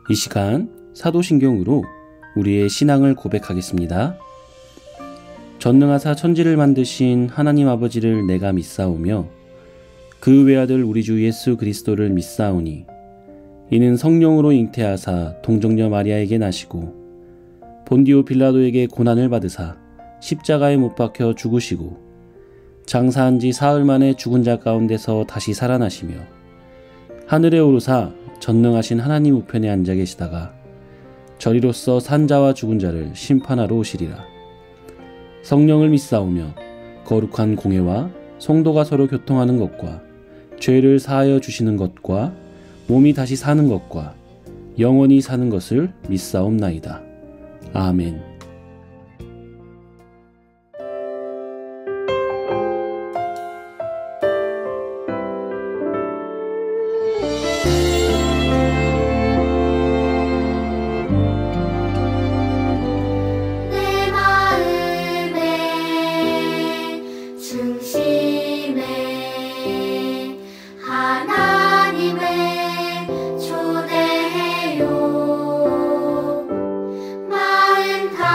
이 시간 사도신경으로 우리의 신앙을 고백하겠습니다. 전능하사 천지를 만드신 하나님 아버지를 내가 믿사오며 그 외아들 우리 주 예수 그리스도를 믿사오니 이는 성령으로 잉태하사 동정녀 마리아에게 나시고 본디오 빌라도에게 고난을 받으사 십자가에 못 박혀 죽으시고 장사한 지 사흘 만에 죽은 자 가운데서 다시 살아나시며 하늘에 오르사 전능하신 하나님 우편에 앉아 계시다가 저리로서 산자와 죽은 자를 심판하러 오시리라. 성령을 믿사오며 거룩한 공회와 성도가 서로 교통하는 것과 죄를 사하여 주시는 것과 몸이 다시 사는 것과 영원히 사는 것을 믿사옵나이다. 아멘. 마음 다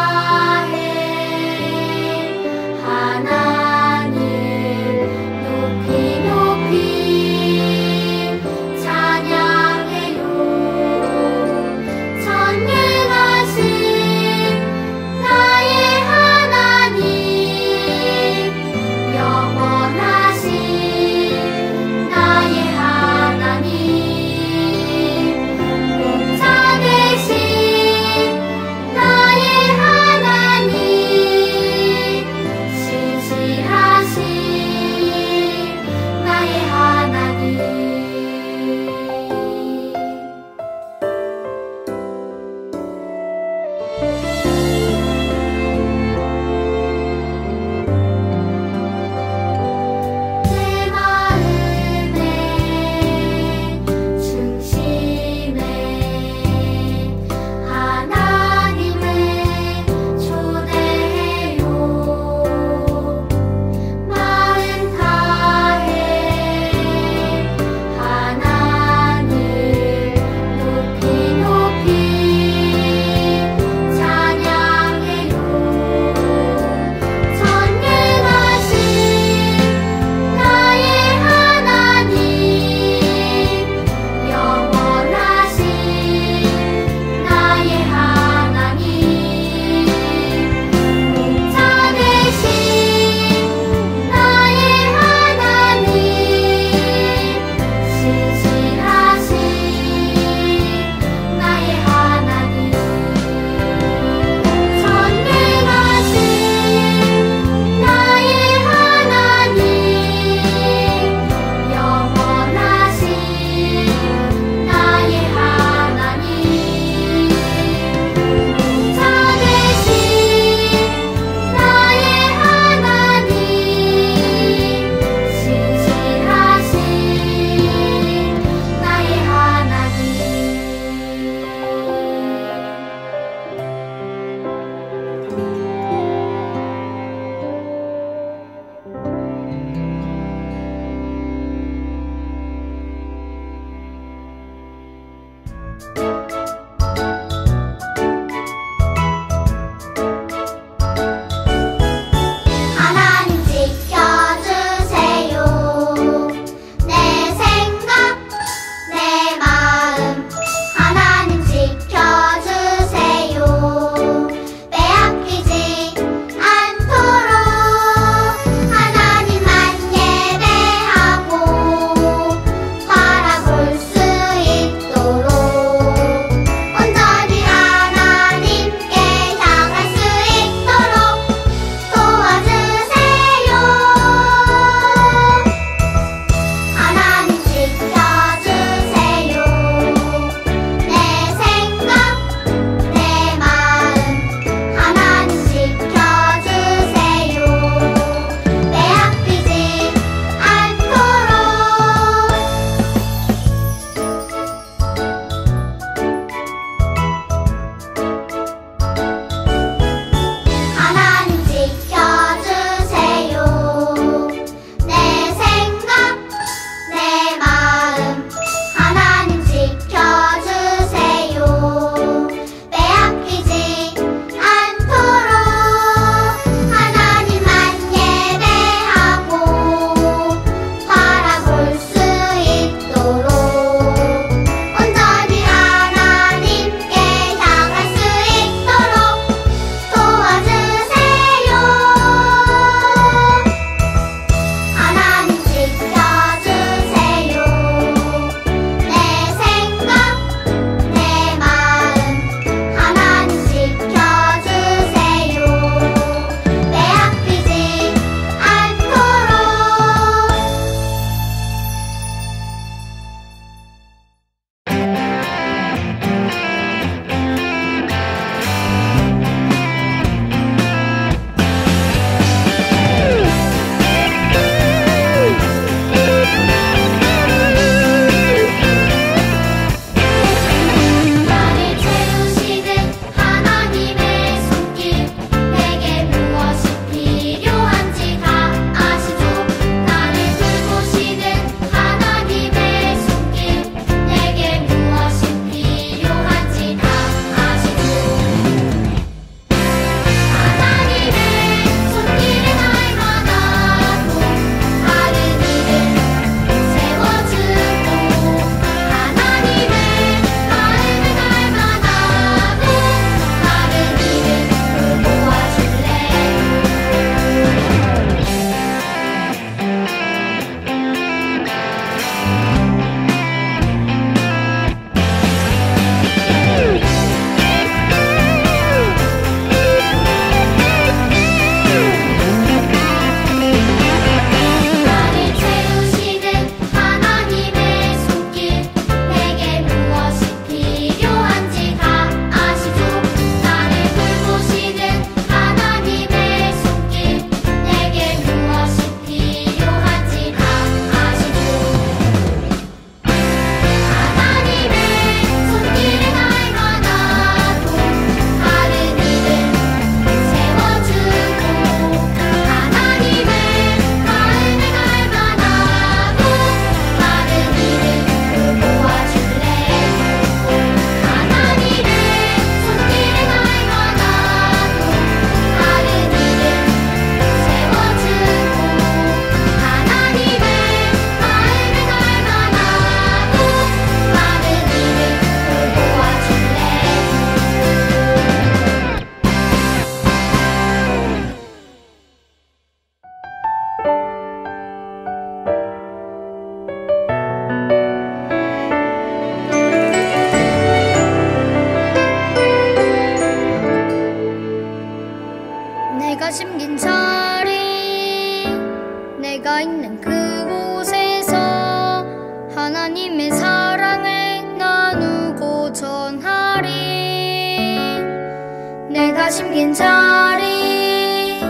내가 심긴 자리,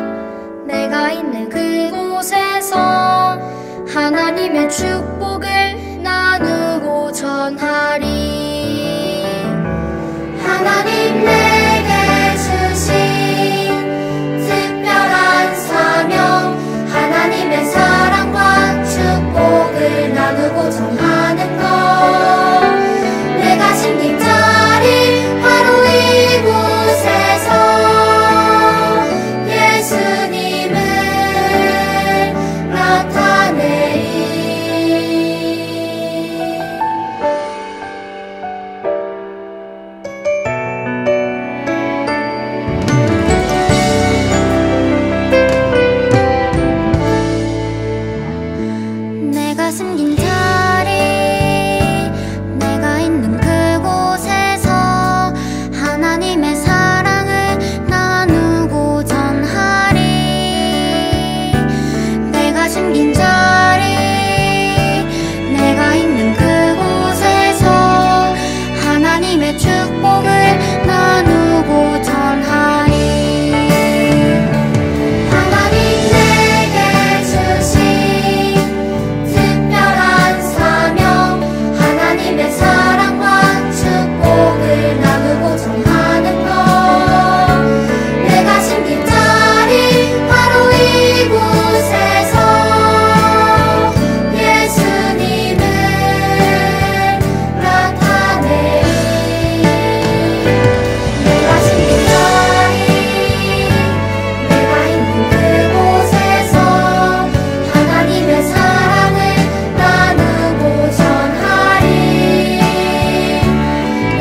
내가 있는 그곳에서 하나님의 축복을 나누고 전하리. 하나님 내게 주신 특별한 사명, 하나님의 사랑과 축복을 나누고 전하는 것. 내가 심긴 자리 바로 이곳에서 예수님을 나타내리. 내가 숨긴 자리, 내가 있는 그곳에서 하나님의 사랑을 나누고 전하리. 내가 숨긴 자리, 내가 있는 그곳에서 하나님의 축복을 나누고 전하리. 하나님 내게 주신 특별한 사명, 하나님의 사랑과 축복을 나누고 전하는 것. 내가 심긴 자리 바로 이곳에서 예수님을 나타내리. 내가 심긴 자리, 내가 있는 그곳에서 하나님의 사랑을 나누고 전하리.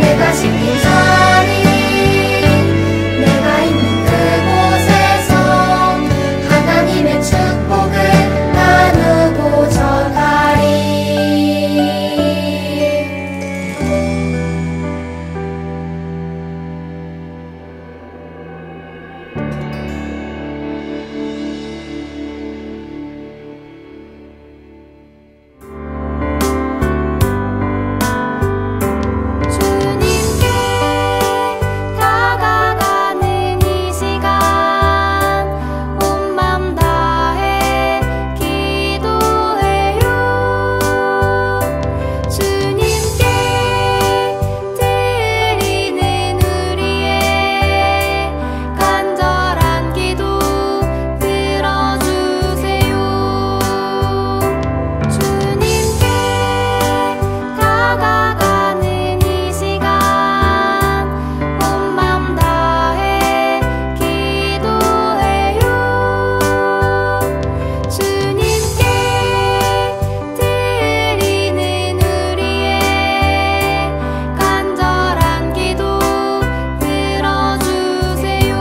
내가 심긴 자리, 내가 있는 그곳에서 하나님의 축복을 나누고 전하리. 주님께 다가가는 이 시간 온 맘 다해 기도해요. 주님께 드리는 우리의 간절한 기도 들어주세요. 주님께 다가가는 이 시간 온 맘 다해 기도해요. 주님께 드리는 우리의 간절한 기도 들어주세요.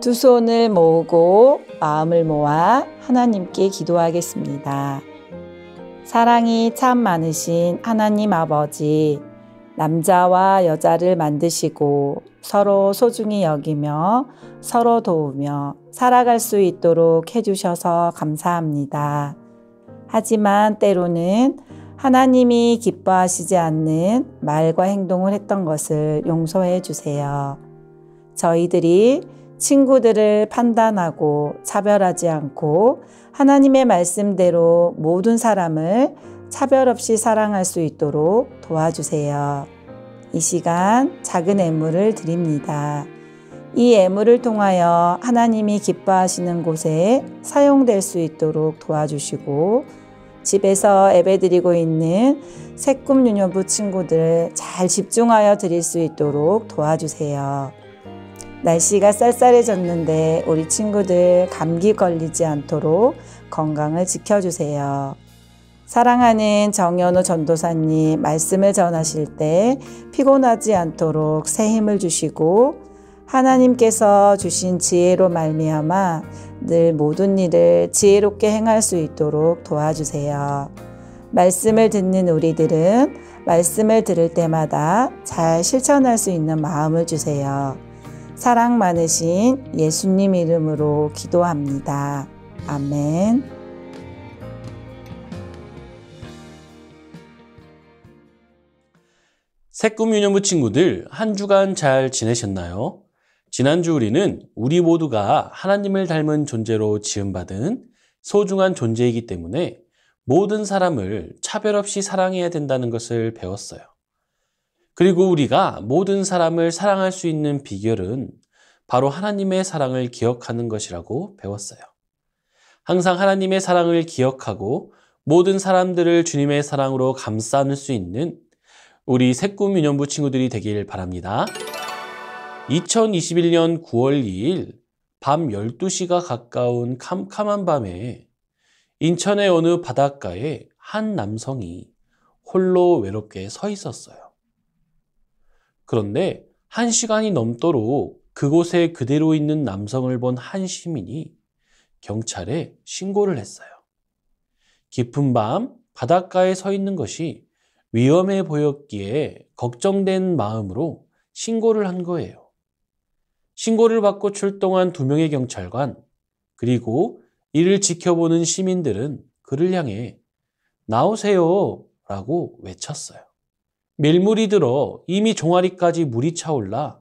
두 손을 모으고 마음을 모아 하나님께 기도하겠습니다. 사랑이 참 많으신 하나님 아버지, 남자와 여자를 만드시고 서로 소중히 여기며 서로 도우며 살아갈 수 있도록 해주셔서 감사합니다. 하지만 때로는 하나님이 기뻐하시지 않는 말과 행동을 했던 것을 용서해 주세요. 저희들이 친구들을 판단하고 차별하지 않고 하나님의 말씀대로 모든 사람을 차별 없이 사랑할 수 있도록 도와주세요. 이 시간 작은 예물을 드립니다. 이 예물을 통하여 하나님이 기뻐하시는 곳에 사용될 수 있도록 도와주시고, 집에서 예배드리고 있는 새꿈 유년부 친구들 잘 집중하여 드릴 수 있도록 도와주세요. 날씨가 쌀쌀해졌는데 우리 친구들 감기 걸리지 않도록 건강을 지켜주세요. 사랑하는 정연우 전도사님, 말씀을 전하실 때 피곤하지 않도록 새 힘을 주시고 하나님께서 주신 지혜로 말미암아 늘 모든 일을 지혜롭게 행할 수 있도록 도와주세요. 말씀을 듣는 우리들은 말씀을 들을 때마다 잘 실천할 수 있는 마음을 주세요. 사랑 많으신 예수님 이름으로 기도합니다. 아멘. 새꿈유년부 친구들, 한 주간 잘 지내셨나요? 지난주 우리는 우리 모두가 하나님을 닮은 존재로 지음받은 소중한 존재이기 때문에 모든 사람을 차별 없이 사랑해야 된다는 것을 배웠어요. 그리고 우리가 모든 사람을 사랑할 수 있는 비결은 바로 하나님의 사랑을 기억하는 것이라고 배웠어요. 항상 하나님의 사랑을 기억하고 모든 사람들을 주님의 사랑으로 감싸 안을 수 있는 우리 새꿈유년부 친구들이 되길 바랍니다. 2021년 9월 2일 밤 12시가 가까운 캄캄한 밤에 인천의 어느 바닷가에 한 남성이 홀로 외롭게 서 있었어요. 그런데 1시간이 넘도록 그곳에 그대로 있는 남성을 본 한 시민이 경찰에 신고를 했어요. 깊은 밤 바닷가에 서 있는 것이 위험해 보였기에 걱정된 마음으로 신고를 한 거예요. 신고를 받고 출동한 2명의 경찰관, 그리고 이를 지켜보는 시민들은 그를 향해 나오세요 라고 외쳤어요. 밀물이 들어 이미 종아리까지 물이 차올라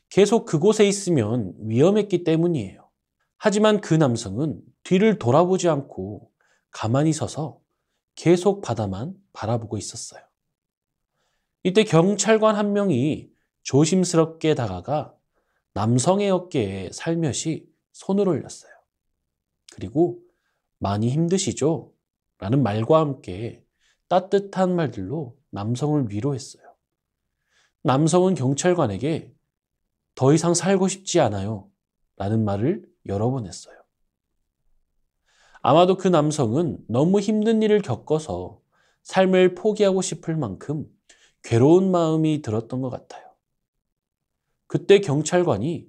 계속 그곳에 있으면 위험했기 때문이에요. 하지만 그 남성은 뒤를 돌아보지 않고 가만히 서서 계속 바다만 바라보고 있었어요. 이때 경찰관 한 명이 조심스럽게 다가가 남성의 어깨에 살며시 손을 올렸어요. 그리고 많이 힘드시죠? 라는 말과 함께 따뜻한 말들로 남성을 위로했어요. 남성은 경찰관에게 더 이상 살고 싶지 않아요 라는 말을 여러 번 했어요. 아마도 그 남성은 너무 힘든 일을 겪어서 삶을 포기하고 싶을 만큼 괴로운 마음이 들었던 것 같아요. 그때 경찰관이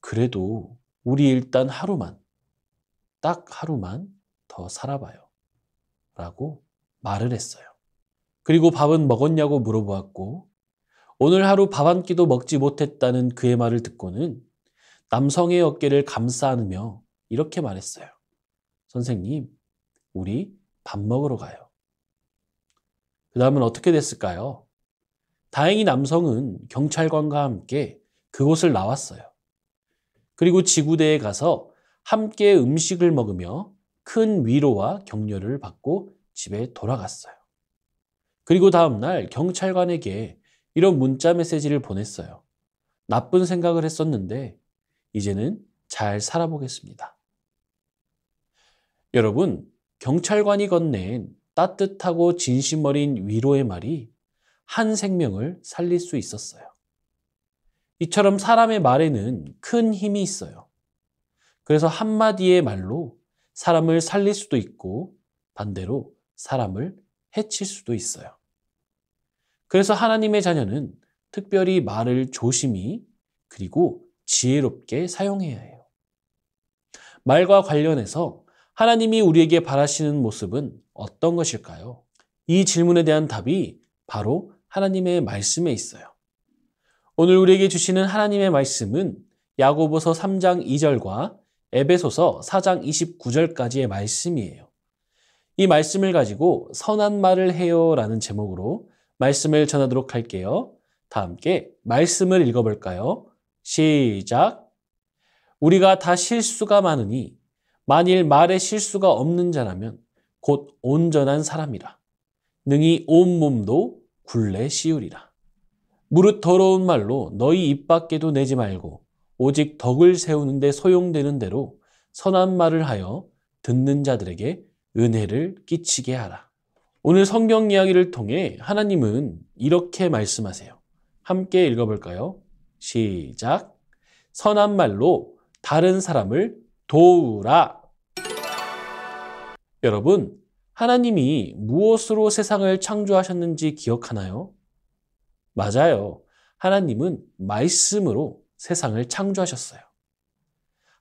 그래도 우리 일단 하루만, 딱 하루만 더 살아봐요 라고 말을 했어요. 그리고 밥은 먹었냐고 물어보았고 오늘 하루 밥 한 끼도 먹지 못했다는 그의 말을 듣고는 남성의 어깨를 감싸 안으며 이렇게 말했어요. 선생님, 우리 밥 먹으러 가요. 그 다음은 어떻게 됐을까요? 다행히 남성은 경찰관과 함께 그곳을 나왔어요. 그리고 지구대에 가서 함께 음식을 먹으며 큰 위로와 격려를 받고 집에 돌아갔어요. 그리고 다음날 경찰관에게 이런 문자 메시지를 보냈어요. 나쁜 생각을 했었는데 이제는 잘 살아보겠습니다. 여러분, 경찰관이 건넨 따뜻하고 진심 어린 위로의 말이 한 생명을 살릴 수 있었어요. 이처럼 사람의 말에는 큰 힘이 있어요. 그래서 한마디의 말로 사람을 살릴 수도 있고 반대로 사람을 해칠 수도 있어요. 그래서 하나님의 자녀는 특별히 말을 조심히 그리고 지혜롭게 사용해야 해요. 말과 관련해서 하나님이 우리에게 바라시는 모습은 어떤 것일까요? 이 질문에 대한 답이 바로 하나님의 말씀에 있어요. 오늘 우리에게 주시는 하나님의 말씀은 야고보서 3장 2절과 에베소서 4장 29절까지의 말씀이에요. 이 말씀을 가지고 선한 말을 해요 라는 제목으로 말씀을 전하도록 할게요. 다 함께 말씀을 읽어볼까요? 시작! 우리가 다 실수가 많으니 만일 말에 실수가 없는 자라면 곧 온전한 사람이라. 능히 온 몸도 굴레 씌우리라. 무릇 더러운 말로 너희 입 밖에도 내지 말고 오직 덕을 세우는 데 소용되는 대로 선한 말을 하여 듣는 자들에게 은혜를 끼치게 하라. 오늘 성경 이야기를 통해 하나님은 이렇게 말씀하세요. 함께 읽어볼까요? 시작! 선한 말로 다른 사람을 도우라. 여러분, 하나님이 무엇으로 세상을 창조하셨는지 기억하나요? 맞아요. 하나님은 말씀으로 세상을 창조하셨어요.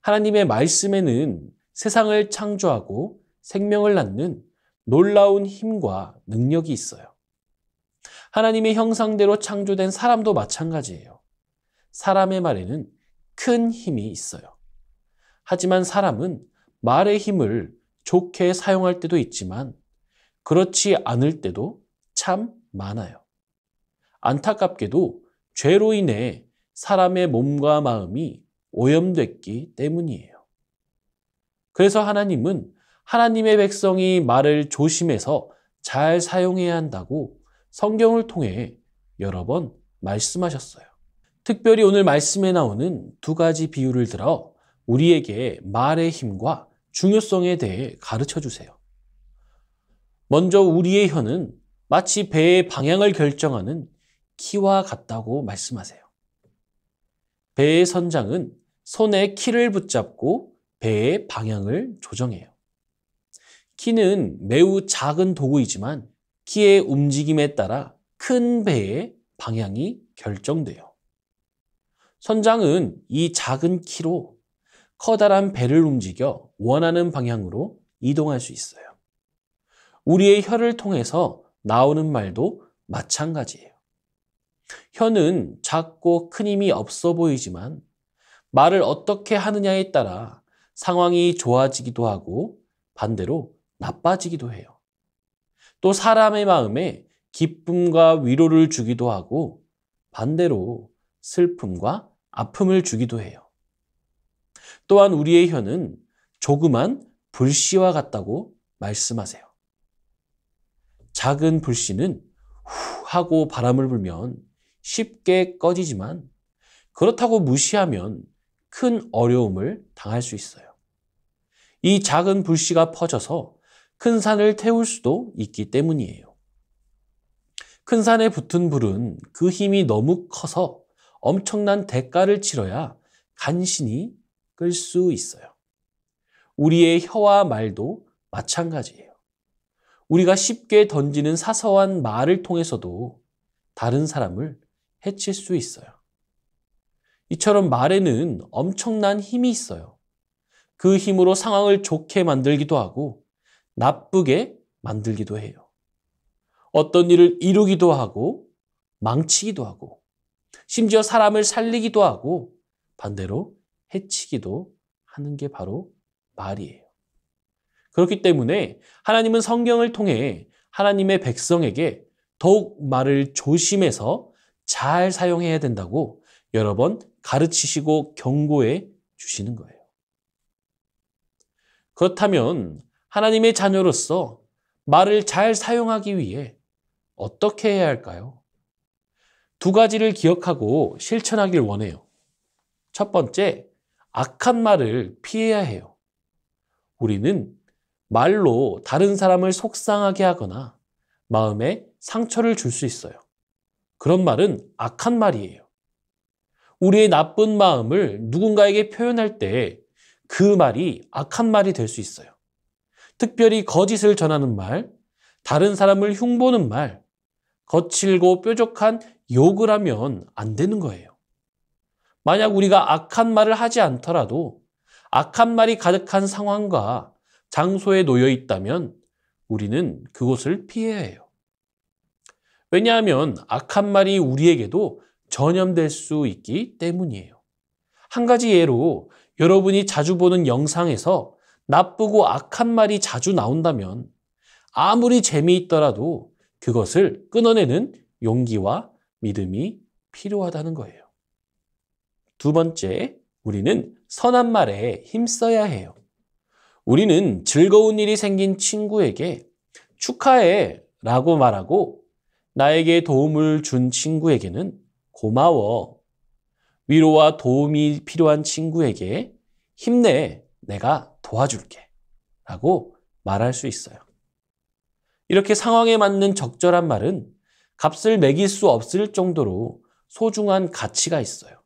하나님의 말씀에는 세상을 창조하고 생명을 낳는 놀라운 힘과 능력이 있어요. 하나님의 형상대로 창조된 사람도 마찬가지예요. 사람의 말에는 큰 힘이 있어요. 하지만 사람은 말의 힘을 좋게 사용할 때도 있지만 그렇지 않을 때도 참 많아요. 안타깝게도 죄로 인해 사람의 몸과 마음이 오염됐기 때문이에요. 그래서 하나님은 하나님의 백성이 말을 조심해서 잘 사용해야 한다고 성경을 통해 여러 번 말씀하셨어요. 특별히 오늘 말씀에 나오는 두 가지 비유를 들어 우리에게 말의 힘과 중요성에 대해 가르쳐 주세요. 먼저 우리의 혀는 마치 배의 방향을 결정하는 키와 같다고 말씀하세요. 배의 선장은 손에 키를 붙잡고 배의 방향을 조정해요. 키는 매우 작은 도구이지만 키의 움직임에 따라 큰 배의 방향이 결정돼요. 선장은 이 작은 키로 커다란 배를 움직여 원하는 방향으로 이동할 수 있어요. 우리의 혀를 통해서 나오는 말도 마찬가지예요. 혀는 작고 큰 힘이 없어 보이지만 말을 어떻게 하느냐에 따라 상황이 좋아지기도 하고 반대로 나빠지기도 해요. 또 사람의 마음에 기쁨과 위로를 주기도 하고 반대로 슬픔과 아픔을 주기도 해요. 또한 우리의 혀는 조그만 불씨와 같다고 말씀하세요. 작은 불씨는 후 하고 바람을 불면 쉽게 꺼지지만 그렇다고 무시하면 큰 어려움을 당할 수 있어요. 이 작은 불씨가 퍼져서 큰 산을 태울 수도 있기 때문이에요. 큰 산에 붙은 불은 그 힘이 너무 커서 엄청난 대가를 치러야 간신히 끌 수 있어요. 우리의 혀와 말도 마찬가지예요. 우리가 쉽게 던지는 사소한 말을 통해서도 다른 사람을 해칠 수 있어요. 이처럼 말에는 엄청난 힘이 있어요. 그 힘으로 상황을 좋게 만들기도 하고 나쁘게 만들기도 해요. 어떤 일을 이루기도 하고 망치기도 하고 심지어 사람을 살리기도 하고 반대로 해치기도 하는 게 바로 말이에요. 그렇기 때문에 하나님은 성경을 통해 하나님의 백성에게 더욱 말을 조심해서 잘 사용해야 된다고 여러 번 가르치시고 경고해 주시는 거예요. 그렇다면 하나님의 자녀로서 말을 잘 사용하기 위해 어떻게 해야 할까요? 두 가지를 기억하고 실천하길 원해요. 첫 번째, 악한 말을 피해야 해요. 우리는 말로 다른 사람을 속상하게 하거나 마음에 상처를 줄 수 있어요. 그런 말은 악한 말이에요. 우리의 나쁜 마음을 누군가에게 표현할 때 그 말이 악한 말이 될 수 있어요. 특별히 거짓을 전하는 말, 다른 사람을 흉보는 말, 거칠고 뾰족한 욕을 하면 안 되는 거예요. 만약 우리가 악한 말을 하지 않더라도 악한 말이 가득한 상황과 장소에 놓여 있다면 우리는 그곳을 피해야 해요. 왜냐하면 악한 말이 우리에게도 전염될 수 있기 때문이에요. 한 가지 예로 여러분이 자주 보는 영상에서 나쁘고 악한 말이 자주 나온다면 아무리 재미있더라도 그것을 끊어내는 용기와 믿음이 필요하다는 거예요. 두 번째, 우리는 선한 말에 힘써야 해요. 우리는 즐거운 일이 생긴 친구에게 축하해 라고 말하고 나에게 도움을 준 친구에게는 고마워, 위로와 도움이 필요한 친구에게 힘내, 내가 도와줄게 라고 말할 수 있어요. 이렇게 상황에 맞는 적절한 말은 값을 매길 수 없을 정도로 소중한 가치가 있어요.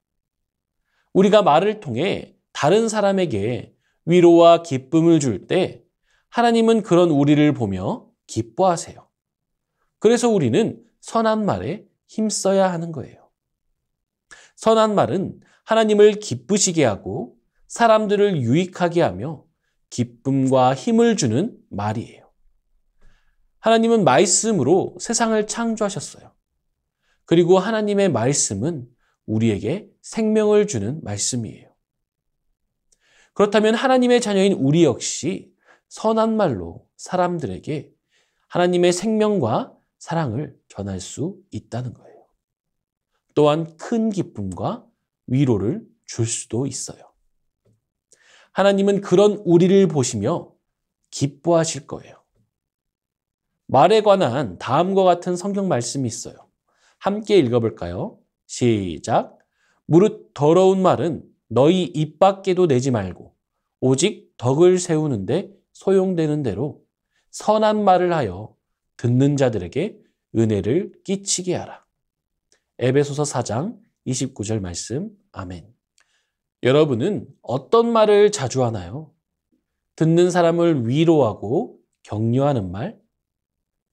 우리가 말을 통해 다른 사람에게 위로와 기쁨을 줄 때 하나님은 그런 우리를 보며 기뻐하세요. 그래서 우리는 선한 말에 힘써야 하는 거예요. 선한 말은 하나님을 기쁘시게 하고 사람들을 유익하게 하며 기쁨과 힘을 주는 말이에요. 하나님은 말씀으로 세상을 창조하셨어요. 그리고 하나님의 말씀은 우리에게 생명을 주는 말씀이에요. 그렇다면 하나님의 자녀인 우리 역시 선한 말로 사람들에게 하나님의 생명과 사랑을 전할 수 있다는 거예요. 또한 큰 기쁨과 위로를 줄 수도 있어요. 하나님은 그런 우리를 보시며 기뻐하실 거예요. 말에 관한 다음과 같은 성경 말씀이 있어요. 함께 읽어볼까요? 시작. 무릇 더러운 말은 너희 입 밖에도 내지 말고 오직 덕을 세우는데 소용되는 대로 선한 말을 하여 듣는 자들에게 은혜를 끼치게 하라. 에베소서 4장 29절 말씀. 아멘. 여러분은 어떤 말을 자주 하나요? 듣는 사람을 위로하고 격려하는 말,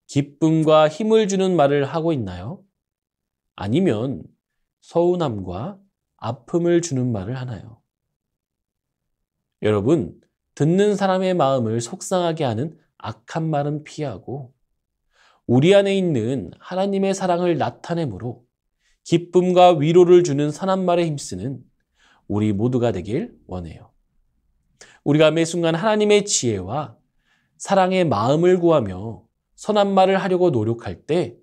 기쁨과 힘을 주는 말을 하고 있나요? 아니면 서운함과 아픔을 주는 말을 하나요? 여러분, 듣는 사람의 마음을 속상하게 하는 악한 말은 피하고 우리 안에 있는 하나님의 사랑을 나타내므로 기쁨과 위로를 주는 선한 말에 힘쓰는 우리 모두가 되길 원해요. 우리가 매 순간 하나님의 지혜와 사랑의 마음을 구하며 선한 말을 하려고 노력할 때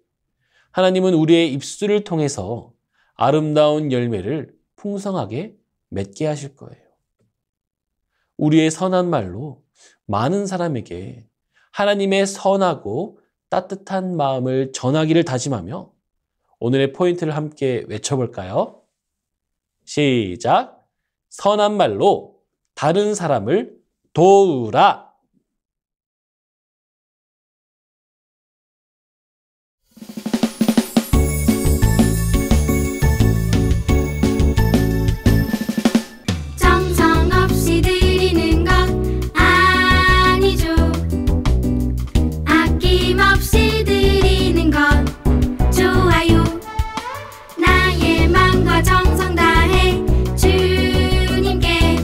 하나님은 우리의 입술을 통해서 아름다운 열매를 풍성하게 맺게 하실 거예요. 우리의 선한 말로 많은 사람에게 하나님의 선하고 따뜻한 마음을 전하기를 다짐하며 오늘의 포인트를 함께 외쳐볼까요? 시작! 선한 말로 다른 사람을 도우라! 정성 없이 드리는 것 아니죠. 아낌없이 드리는 것 좋아요. 나의 마음과 정성 다해 주님께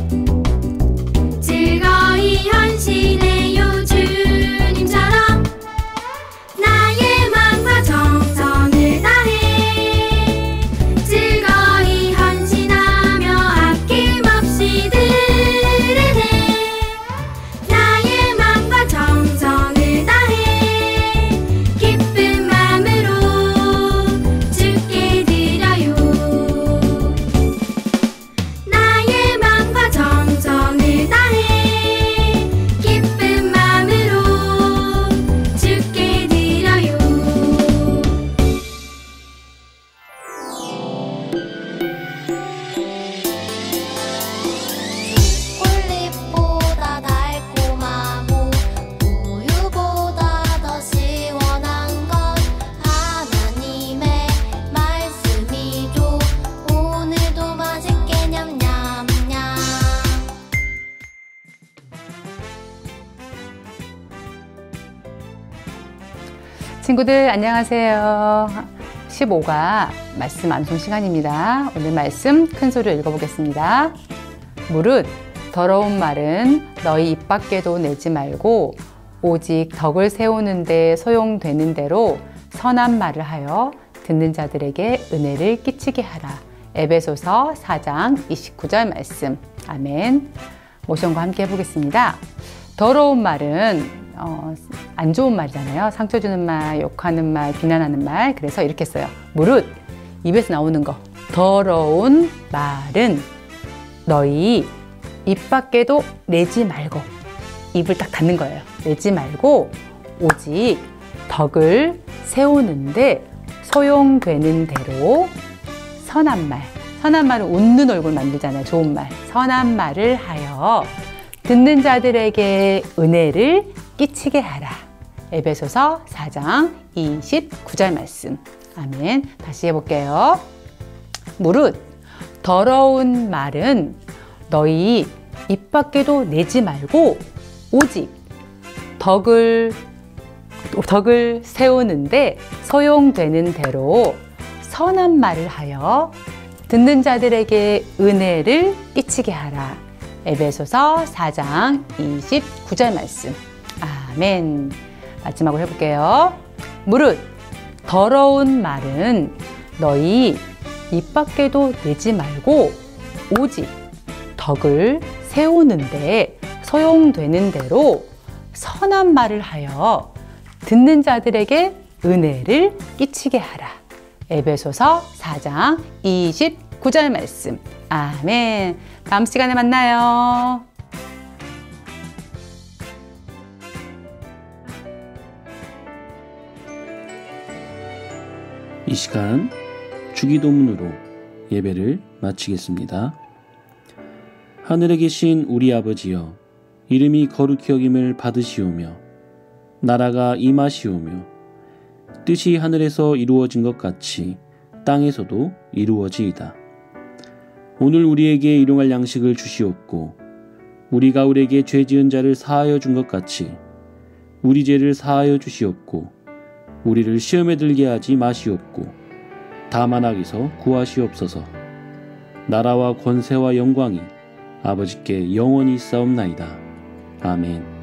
즐거이 헌신해요. 주님처럼 나의 마음과 정성을 다해 즐거이 헌신하며 아낌없이 드리네. 나의 마음과 정성을 다해 기쁜 마음으로 주께 드려요. 나의 마음과 정성을 다해 기쁜 마음으로 주께 드려요. 꿀잎보다 달콤하고 우유보다 더 시원한 건 하나님의 말씀이죠. 오늘도 맛있게 냠냠냠. 친구들 안녕하세요. 15가 말씀 암송 시간입니다. 오늘 말씀 큰 소리로 읽어보겠습니다. 무릇 더러운 말은 너희 입 밖에도 내지 말고 오직 덕을 세우는 데 소용되는 대로 선한 말을 하여 듣는 자들에게 은혜를 끼치게 하라. 에베소서 4장 29절 말씀. 아멘. 모션과 함께 해보겠습니다. 더러운 말은 안 좋은 말이잖아요. 상처 주는 말, 욕하는 말, 비난하는 말. 그래서 이렇게 써요. 무릇 입에서 나오는 거. 더러운 말은 너희 입 밖에도 내지 말고, 입을 딱 닫는 거예요. 내지 말고 오직 덕을 세우는데 소용되는 대로 선한 말. 선한 말은 웃는 얼굴 만들잖아요. 좋은 말. 선한 말을 하여 듣는 자들에게 은혜를 끼치게 하라. 에베소서 4장 29절 말씀. 아멘. 다시 해볼게요. 무릇 더러운 말은 너희 입 밖에도 내지 말고 오직 덕을 세우는데 소용되는 대로 선한 말을 하여 듣는 자들에게 은혜를 끼치게 하라. 에베소서 4장 29절 말씀. 아멘. 마지막으로 해볼게요. 무릇 더러운 말은 너희 입 밖에도 내지 말고 오직 덕을 세우는데 소용되는 대로 선한 말을 하여 듣는 자들에게 은혜를 끼치게 하라. 에베소서 4장 29절 말씀. 아멘. 다음 시간에 만나요. 이 시간 주기도문으로 예배를 마치겠습니다. 하늘에 계신 우리 아버지여, 이름이 거룩히 여김을 받으시오며 나라가 임하시오며 뜻이 하늘에서 이루어진 것 같이 땅에서도 이루어지이다. 오늘 우리에게 일용할 양식을 주시옵고 우리가 우리에게 죄 지은 자를 사하여 준 것 같이 우리 죄를 사하여 주시옵고 우리를 시험에 들게 하지 마시옵고 다만 악에서 구하시옵소서. 나라와 권세와 영광이 아버지께 영원히 있사옵나이다. 아멘.